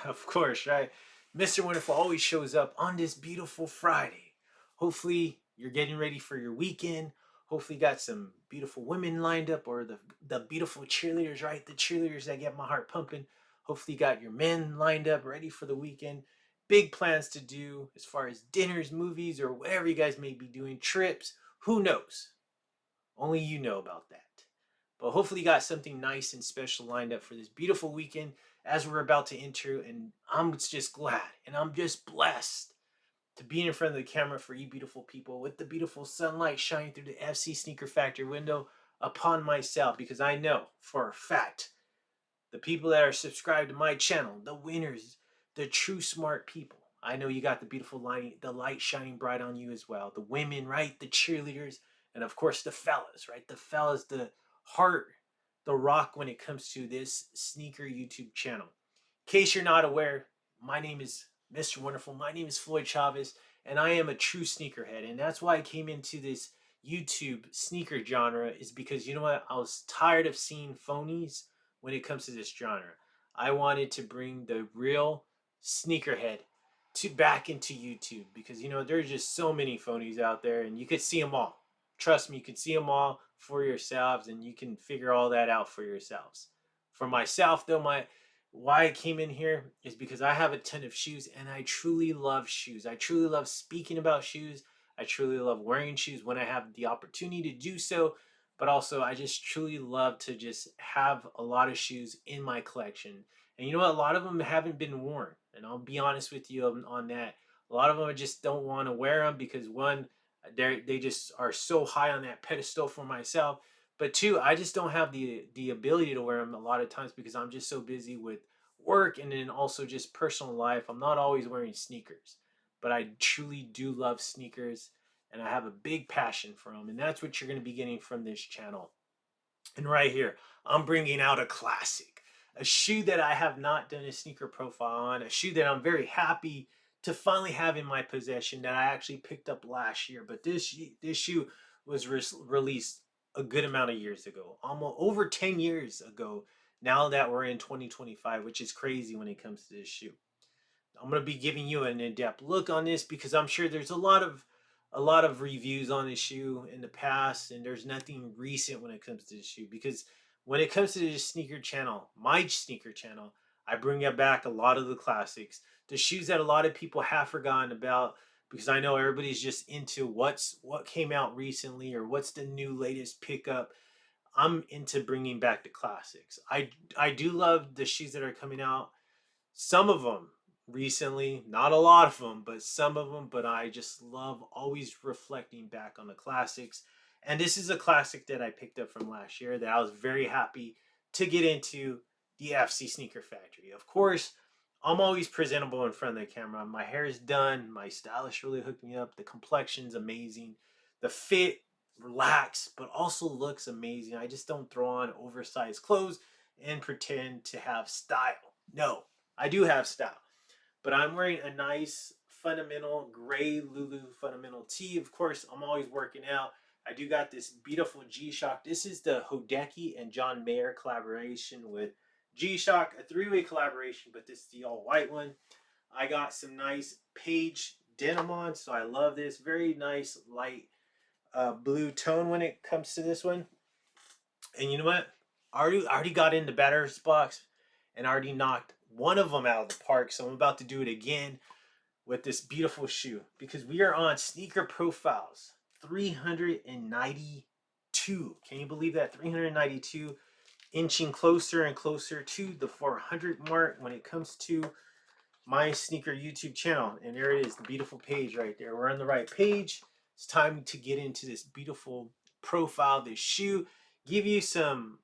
Of course, right? Mr. Wonderful always shows up on this beautiful Friday. Hopefully, you're getting ready for your weekend. Hopefully, you got some beautiful women lined up, or the beautiful cheerleaders, right? The cheerleaders that get my heart pumping. Hopefully, you got your men lined up, ready for the weekend. Big plans to do as far as dinners, movies, or whatever you guys may be doing, trips. Who knows? Only you know about that. But hopefully, you got something nice and special lined up for this beautiful weekend as we're about to enter. And I'm just glad and I'm just blessed to be in front of the camera for you beautiful people with the beautiful sunlight shining through the FC Sneaker Factory window upon myself, because I know for a fact the people that are subscribed to my channel, the winners, the true smart people. I know you got the beautiful light, the light shining bright on you as well. The women, right? The cheerleaders, and of course the fellas, right? The fellas, the heart, the rock when it comes to this sneaker YouTube channel. In case you're not aware, my name is Mr. Wonderful. My name is Floyd Chavez, and I am a true sneakerhead. And that's why I came into this YouTube sneaker genre, is because you know what? I was tired of seeing phonies when it comes to this genre. I wanted to bring the real sneakerhead to back into YouTube, because you know there's just so many phonies out there, and you could see them all. Trust me, you can see them all for yourselves, and you can figure all that out for yourselves. For myself, though, my why I came in here is because I have a ton of shoes, and I truly love shoes. I truly love speaking about shoes. I truly love wearing shoes when I have the opportunity to do so, but also I just truly love to just have a lot of shoes in my collection. And you know what? A lot of them haven't been worn, and I'll be honest with you on that. A lot of them I just don't want to wear them because one, they just are so high on that pedestal for myself. But two, I just don't have the ability to wear them a lot of times because I'm just so busy with work and then also just personal life. I'm not always wearing sneakers, but I truly do love sneakers, and I have a big passion for them. And that's what you're going to be getting from this channel. And right here, I'm bringing out a classic, a shoe that I have not done a sneaker profile on, a shoe that I'm very happy to finally have in my possession that I actually picked up last year. But this shoe was released a good amount of years ago, almost over 10 years ago. Now that we're in 2025, which is crazy when it comes to this shoe. I'm going to be giving you an in-depth look on this because I'm sure there's a lot of reviews on this shoe in the past, and there's nothing recent when it comes to this shoe. Because when it comes to this sneaker channel, my sneaker channel, I bring back a lot of the classics, the shoes that a lot of people have forgotten about, because I know everybody's just into what came out recently or what's the new latest pickup. I'm into bringing back the classics. I do love the shoes that are coming out, some of them recently, not a lot of them, but some of them. But I just love always reflecting back on the classics. And this is a classic that I picked up from last year that I was very happy to get into, the FC Sneaker Factory. Of course, I'm always presentable in front of the camera. My hair is done. My stylist really hooked me up. The complexion's amazing. The fit, relaxed, but also looks amazing. I just don't throw on oversized clothes and pretend to have style. No, I do have style, but I'm wearing a nice fundamental gray Lulu fundamental tee. Of course, I'm always working out. I do got this beautiful G-Shock. This is the Hodeki and John Mayer collaboration with G-Shock, a three-way collaboration, but this is the all-white one. I got some nice Page denim on, so I love this. Very nice light blue tone when it comes to this one. And you know what? I already got in the batter's box and I already knocked one of them out of the park. So I'm about to do it again with this beautiful shoe, because we are on Sneaker Profiles 392. Can you believe that? 392, inching closer and closer to the 400 mark when it comes to my sneaker YouTube channel. And there it is, the beautiful page right there. We're on the right page. It's time to get into this beautiful profile, this shoe, give you some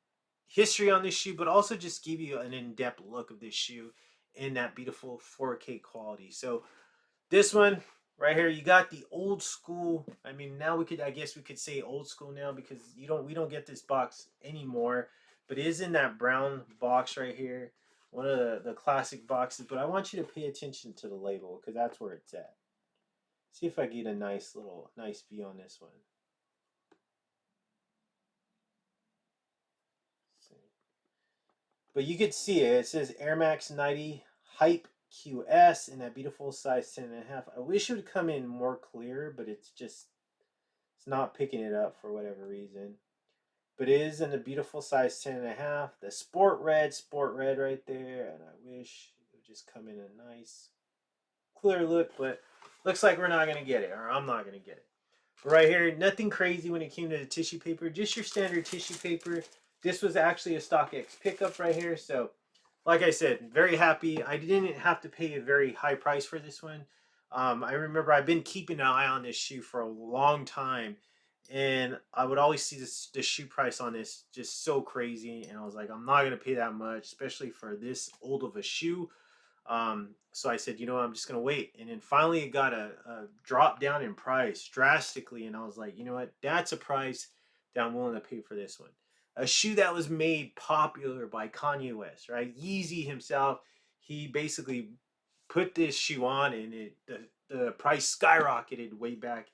history on this shoe, but also just give you an in-depth look of this shoe in that beautiful 4K quality. So this one right here, you got the old school. I mean, now I guess we could say old school now, because we don't get this box anymore, but it is in that brown box right here, one of the classic boxes. But I want you to pay attention to the label, because that's where it's at. See if I get a nice view on this one. But you could see it. It says Air Max 90 Hype QS in that beautiful size 10.5. I wish it would come in more clear, but it's not picking it up for whatever reason. But it is in a beautiful size 10.5. The sport red right there. And I wish it would just come in a nice clear look, but looks like we're not going to get it, or I'm not going to get it. But right here, nothing crazy when it came to the tissue paper, just your standard tissue paper. This was actually a StockX pickup right here. So like I said, very happy. I didn't have to pay a very high price for this one. I remember I've been keeping an eye on this shoe for a long time, and I would always see the shoe price on this just so crazy, and I was like, I'm not gonna pay that much, especially for this old of a shoe. So I said, you know, I'm just gonna wait, and then finally it got a drop down in price drastically, and I was like, you know what, that's a price that I'm willing to pay for this one. A shoe that was made popular by Kanye West, right? Yeezy himself, he basically put this shoe on, and the price skyrocketed way back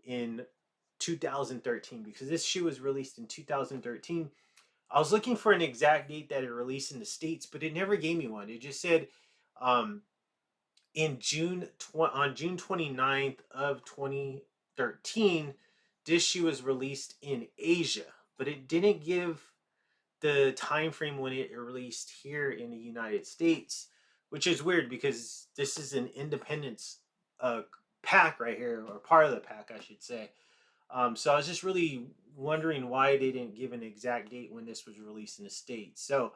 in 2013 because this shoe was released in 2013. I was looking for an exact date that it released in the States, but it never gave me one. It just said um, in on June 29th of 2013, this shoe was released in Asia, but it didn't give the time frame when it released here in the United States, which is weird because this is an independence uh, pack right here, or part of the pack, I should say. So I was just really wondering why they didn't give an exact date when this was released in the States. So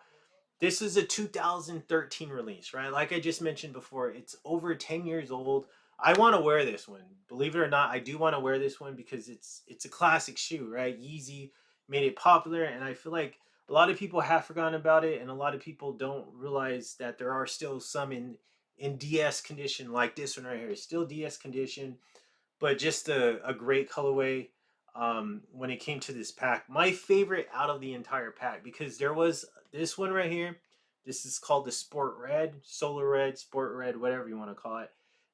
this is a 2013 release, right? Like I just mentioned before, it's over 10 years old. I want to wear this one. Believe it or not, I do want to wear this one because it's a classic shoe, right? Yeezy made it popular, and I feel like a lot of people have forgotten about it, and a lot of people don't realize that there are still some in DS condition, like this one right here. Still DS condition, but just a great colorway when it came to this pack. My favorite out of the entire pack, because there was this one right here. This is called the Sport Red, Solar Red, Sport Red, whatever you want to call it.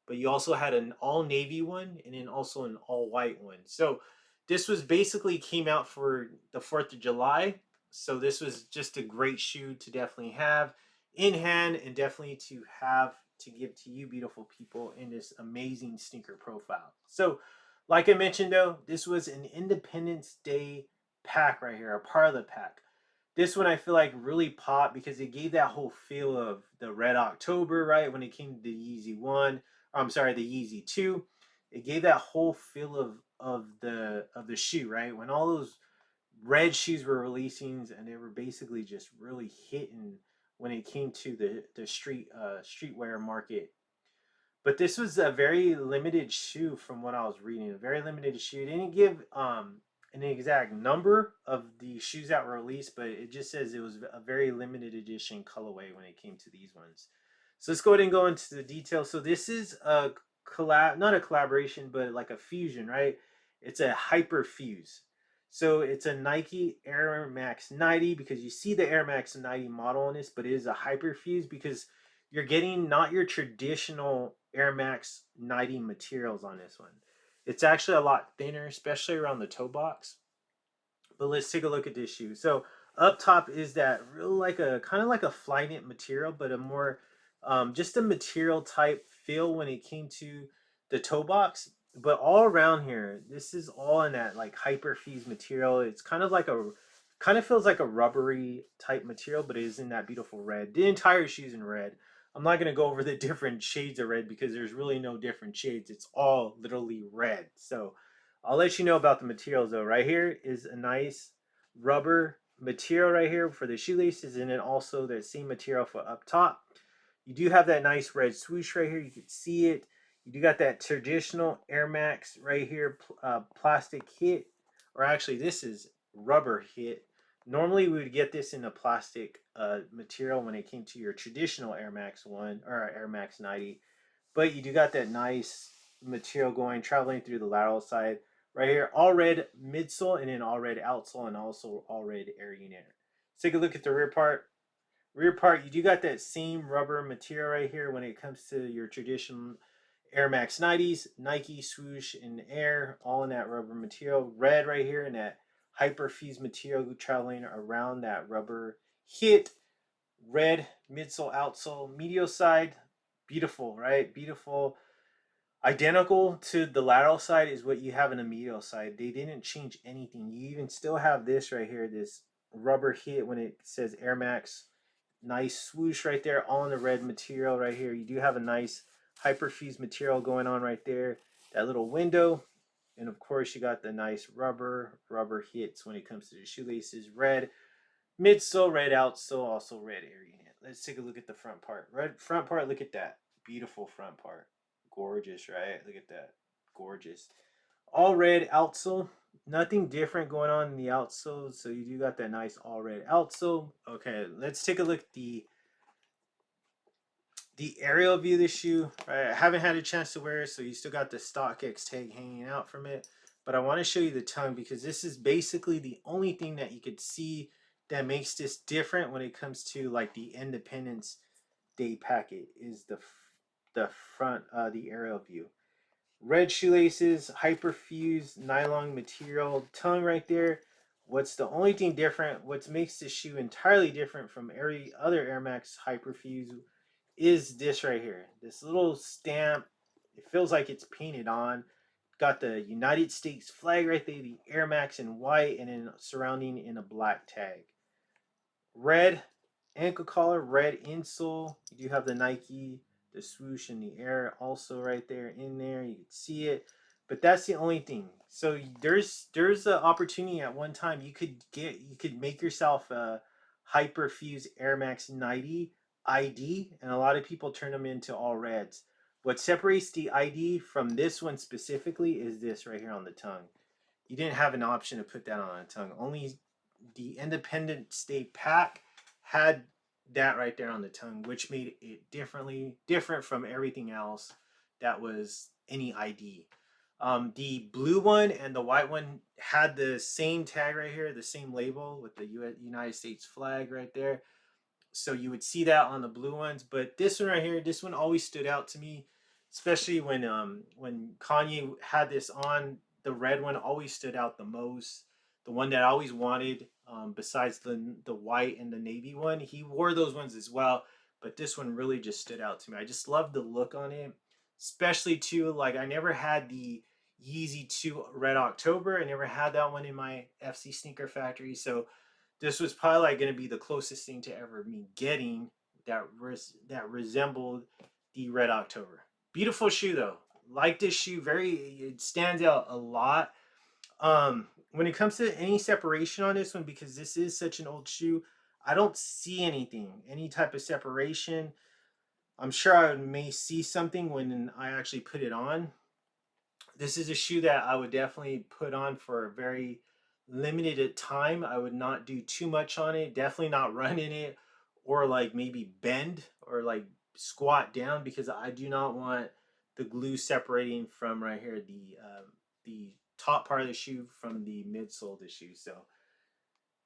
But you also had an all navy one and then also an all white one. So this was basically came out for the 4th of July. So this was just a great shoe to definitely have in hand, and definitely to have to give to you beautiful people in this amazing sneaker profile. So like I mentioned though, this was an Independence Day pack right here, a part of the pack. This one I feel like really popped because it gave that whole feel of the Red October, right? When it came to the Yeezy 1, I'm sorry, the Yeezy 2. It gave that whole feel of the shoe, right? When all those red shoes were releasing, and they were basically just really hitting when it came to the streetwear market. But this was a very limited shoe from what I was reading. A very limited shoe. It didn't give an exact number of the shoes that were released, but it just says it was a very limited edition colorway when it came to these ones. So let's go ahead and go into the details. So this is a collab, not a collaboration, but like a fusion, right? It's a Hyperfuse. So it's a Nike Air Max 90, because you see the Air Max 90 model on this, but it is a Hyperfuse because you're getting not your traditional Air Max 90 materials on this one. It's actually a lot thinner, especially around the toe box. But let's take a look at this shoe. So up top is that real, like a kind of like a Flyknit material, but a more just a material type feel when it came to the toe box. But all around here, this is all in that like Hyperfuse material. It's kind of like a kind of feels like a rubbery type material, but it is in that beautiful red. The entire shoe's in red. I'm not gonna go over the different shades of red because there's really no different shades. It's all literally red. So I'll let you know about the materials though. Right here is a nice rubber material right here for the shoelaces, and then also the same material for up top. You do have that nice red swoosh right here. You can see it. You do got that traditional Air Max right here, plastic hit, or actually this is rubber hit. Normally we would get this in a plastic material when it came to your traditional Air Max 1 or Air Max 90, but you do got that nice material going, traveling through the lateral side right here. All red midsole, and then all red outsole, and also all red air unit. Let's take a look at the rear part. Rear part, you do got that same rubber material right here when it comes to your traditional Air Max 90s, Nike swoosh in air, all in that rubber material. Red right here, and that Hyperfuse material traveling around that rubber hit. Red midsole, outsole, medial side. Beautiful, right? Beautiful. Identical to the lateral side is what you have in the medial side. They didn't change anything. You even still have this right here, this rubber hit when it says Air Max. Nice swoosh right there, all in the red material right here. You do have a nice Hyperfuse material going on right there. That little window. And of course, you got the nice rubber hits when it comes to the shoelaces. Red midsole, red outsole, also red area. Let's take a look at the front part. Red front part, look at that. Beautiful front part. Gorgeous, right? Look at that. Gorgeous. All red outsole. Nothing different going on in the outsole. So you do got that nice all red outsole. Okay, let's take a look at the aerial view of the shoe. Right, I haven't had a chance to wear it, so you still got the StockX tag hanging out from it. But I want to show you the tongue because this is basically the only thing that you could see that makes this different when it comes to like the Independence Day packet is the front the aerial view. Red shoelaces, Hyperfuse nylon material, tongue right there. What's the only thing different? What makes this shoe entirely different from every other Air Max Hyperfuse is this right here. This little stamp. It feels like it's painted on. Got the United States flag right there, the Air Max in white, and then surrounding in a black tag. Red ankle collar, red insole. You do have the Nike, the swoosh in the air also right there in there. You can see it. But that's the only thing. So there's an opportunity at one time you could make yourself a Hyperfuse Air Max 90 ID, and a lot of people turn them into all reds. What separates the ID from this one specifically is this right here on the tongue. You didn't have an option to put that on a tongue. Only the Independence Day pack had that right there on the tongue, which made it different from everything else that was any ID. The blue one and the white one had the same tag right here, the same label with the United States flag right there. So you would see that on the blue ones, but this one right here, this one always stood out to me, especially when Kanye had this on. The red one always stood out the most. The one that I always wanted, besides the white and the navy one, he wore those ones as well, but this one really just stood out to me. I just love the look on it, especially too. Like I never had the Yeezy 2 Red October. I never had that one in my FC Sneaker Factory, so this was probably like going to be the closest thing to ever me getting that resembled the Red October. Beautiful shoe though. Like this shoe, it stands out a lot. When it comes to any separation on this one, because this is such an old shoe, I don't see any type of separation. I'm sure I may see something when I actually put it on. This is a shoe that I would definitely put on for a very limited time. I would not do too much on it. Definitely not run in it or like maybe bend or like squat down because I do not want the glue separating from right here the top part of the shoe from the midsole of the shoe. So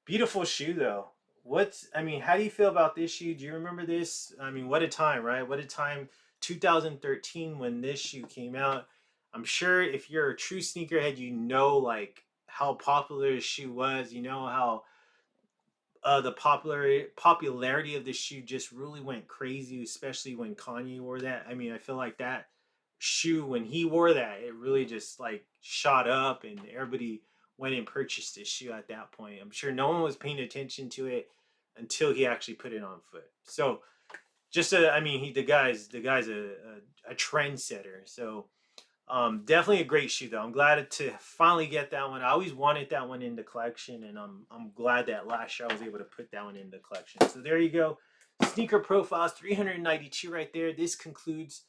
beautiful shoe though. How do you feel about this shoe? Do you remember this? I mean, what a time, right? What a time 2013 when this shoe came out. I'm sure if you're a true sneakerhead, you know like how popular this shoe was. You know how the popularity of this shoe just really went crazy, especially when Kanye wore that. I mean, I feel like that shoe when he wore that, it really just like shot up, and everybody went and purchased this shoe at that point. I'm sure no one was paying attention to it until he actually put it on foot. So the guy's a trendsetter. So definitely a great shoe though. I'm glad to finally get that one. I always wanted that one in the collection, and I'm glad that last year I was able to put that one in the collection. So there you go. Sneaker profiles 392 right there. This concludes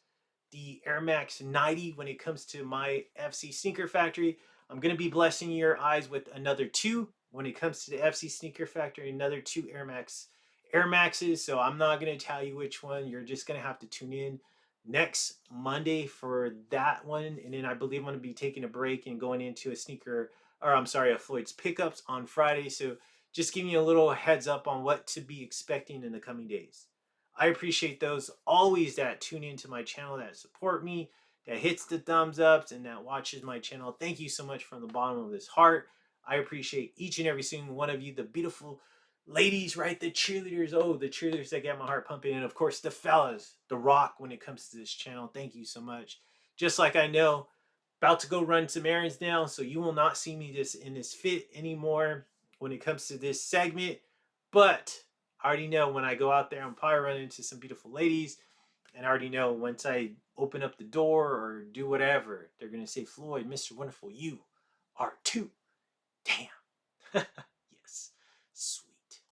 the Air Max 90 when it comes to my FC Sneaker Factory. I'm going to be blessing your eyes with another two when it comes to the FC Sneaker Factory, another two Air Maxes. So I'm not going to tell you which one. You're just going to have to tune in next Monday for that one. And then I believe I'm going to be taking a break and going into a FLOYD's pickups on Friday. So just giving you a little heads up on what to be expecting in the coming days. I appreciate those always that tune into my channel, that support me, that hits the thumbs ups, and that watches my channel. Thank you so much from the bottom of this heart. I appreciate each and every single one of you, the beautiful ladies, right? The cheerleaders. Oh, the cheerleaders that get my heart pumping. And of course, the fellas, the rock when it comes to this channel. Thank you so much. Just like I know, about to go run some errands now, so you will not see me in this fit anymore when it comes to this segment. But I already know when I go out there, I'm probably running into some beautiful ladies. And I already know once I open up the door or do whatever, they're going to say, Floyd, Mr. Wonderful, you are too damn.